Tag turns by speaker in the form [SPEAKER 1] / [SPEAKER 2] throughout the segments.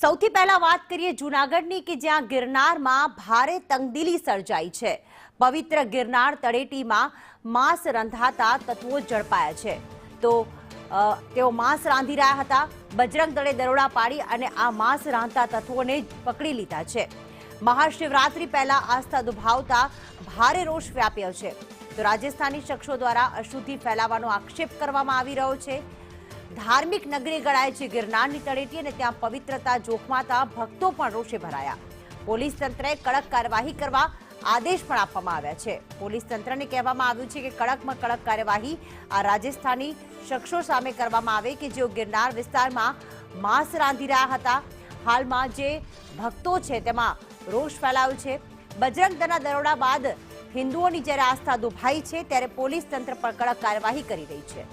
[SPEAKER 1] સૌથી પહેલા વાત કરીએ જૂનાગઢની કે જ્યાં ગિરનારમાં ભારે તંગદિલી સર્જાઈ છે। પવિત્ર ગિરનાર તળેટીમાં માંસ રંધાતા તત્વો ઝડપાયા છે। તો તેઓ માંસ રાંધી રહ્યા હતા। બજરંગ દળે દરોડા પાડી અને આ માંસ રાંધતા તત્વોને પકડી લીધા છે। મહાશિવરાત્રી પહેલા આસ્થા દુભાવતા ભારે રોષ વ્યાપ્યો છે। તો રાજસ્થાની શખ્સો દ્વારા અશુદ્ધિ ફેલાવવાનો આક્ષેપ કરવામાં આવી રહ્યો છે। ધાર્મિક નગરી ગણાય છે ગિરનારની તળેટી અને ત્યાં પવિત્રતા જોખમાતા ભક્તો પણ રોષે ભરાયા। પોલીસ તંત્રએ કડક કાર્યવાહી કરવા આદેશ પણ આપવામાં આવ્યા છે। પોલીસ તંત્રને કહેવામાં આવ્યું છે કે કડકમાં કડક કાર્યવાહી આ રાજસ્થાની શખ્સો સામે કરવામાં આવે કે જેઓ ગિરનાર વિસ્તારમાં માંસ રાંધી રહ્યા હતા। હાલમાં જે ભક્તો છે તેમાં રોષ ફેલાયો છે। બજરંગ દળના દરોડા બાદ હિન્દુઓની જ્યારે આસ્થા દુભાઈ છે ત્યારે પોલીસ તંત્ર પર કડક કાર્યવાહી કરી રહી છે।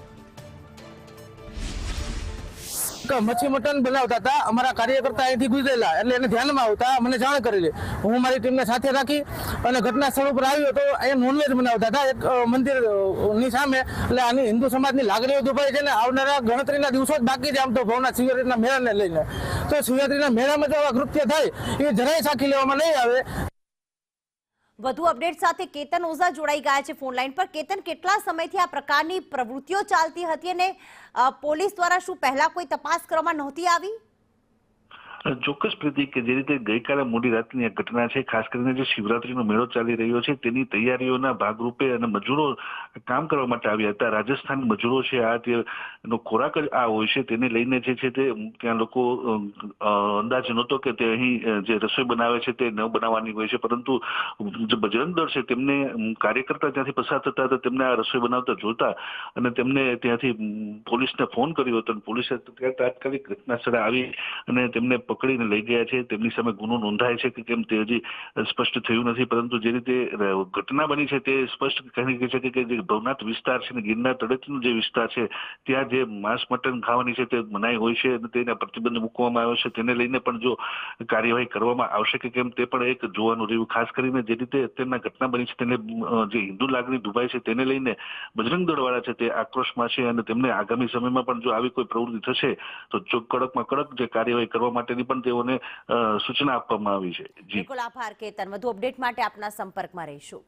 [SPEAKER 2] મચ્છી મટન બનાવતા હતા, અમારા કાર્યકર્તા અહીંથી ગુજરેલા એટલે એને ધ્યાનમાં આવતા મને જાણ કરેલી। હું મારી ટીમને સાથે રાખી અને ઘટના સ્થળ ઉપર આવ્યો તો અહીંયા નોનવેજ બનાવતા હતા એક મંદિરની સામે। એટલે આની હિન્દુ સમાજની લાગણીઓ દુભાઈ છે ને આવનારા ગણતરીના દિવસો જ બાકી છે આમ તો ભવનાથ શિવરાત્રીના મેળાને લઈને। તો શિવરાત્રીના મેળામાં જો આવા કૃત્ય થાય એ જરાય સાખી લેવામાં નહીં આવે।
[SPEAKER 1] વધુ અપડેટ સાથે કેતન ઓઝા જોડાઈ ગયા છે ફોન લાઈન પર। કેતન, કેટલા સમયથી આ પ્રકારની પ્રવૃત્તિઓ ચાલતી હતી અને પોલીસ દ્વારા શું પહેલા કોઈ તપાસ કરવામાં નહોતી આવી?
[SPEAKER 3] ચોક્કસ પ્રીતિ કે જે રીતે ગઈકાલે મોડી રાતની આ ઘટના છે, ખાસ કરીને જે શિવરાત્રીનો મેળો ચાલી રહ્યો છે તેની તૈયારીઓના ભાગરૂપે અને મજૂરો કામ કરવા માટે આવ્યા હતા। રાજસ્થાન મજૂરો છે આ તેનો ખોરાક જ આ હોય છે તેને લઈને જે છે તે ત્યાં લોકો અંદાજ નહોતો કે તે અહીં જે રસોઈ બનાવે છે તે ન બનાવવાની હોય છે, પરંતુ જે બજરંગ દળ છે તેમને કાર્યકર્તા ત્યાંથી પસાર થતા હતા તેમને આ રસોઈ બનાવતા જોતા અને તેમને ત્યાંથી પોલીસને ફોન કર્યો હતો। પોલીસે તાત્કાલિક ઘટના સ્થળે આવી અને તેમને પકડીને લઈ ગયા છે। તેમની સામે ગુનો નોંધાય છે કે કેમ તે હજી સ્પષ્ટ થયું નથી, પરંતુ જે રીતે ઘટના બની છે તે સ્પષ્ટ કહી શકે કે જે ભવનાથ વિસ્તાર છે ને ગિરનાર તળેટીનો જે વિસ્તાર છે ત્યાં જે માંસ મટન ખાવાની છે તે મનાઈ હોય છે અને તેને પ્રતિબંધ મૂકવામાં આવ્યો છે। તેને લઈને પણ જો કાર્યવાહી કરવામાં આવશે કે કેમ તે પણ એક જોવાનું રહ્યું। ખાસ કરીને જે રીતે અત્યારના ઘટના બની છે તેને જે હિન્દુ લાગણી દુભાઈ છે તેને લઈને બજરંગ દળવાળા છે તે આક્રોશમાં છે અને તેમને આગામી સમયમાં પણ જો આવી કોઈ પ્રવૃત્તિ થશે તો કડકમાં કડક જે કાર્યવાહી કરવા માટેની પણ તેઓને સૂચના આપવામાં આવી છે।
[SPEAKER 1] બિલકુલ, આભાર કેતન। વધુ અપડેટ માટે આપના સંપર્કમાં રહીશું।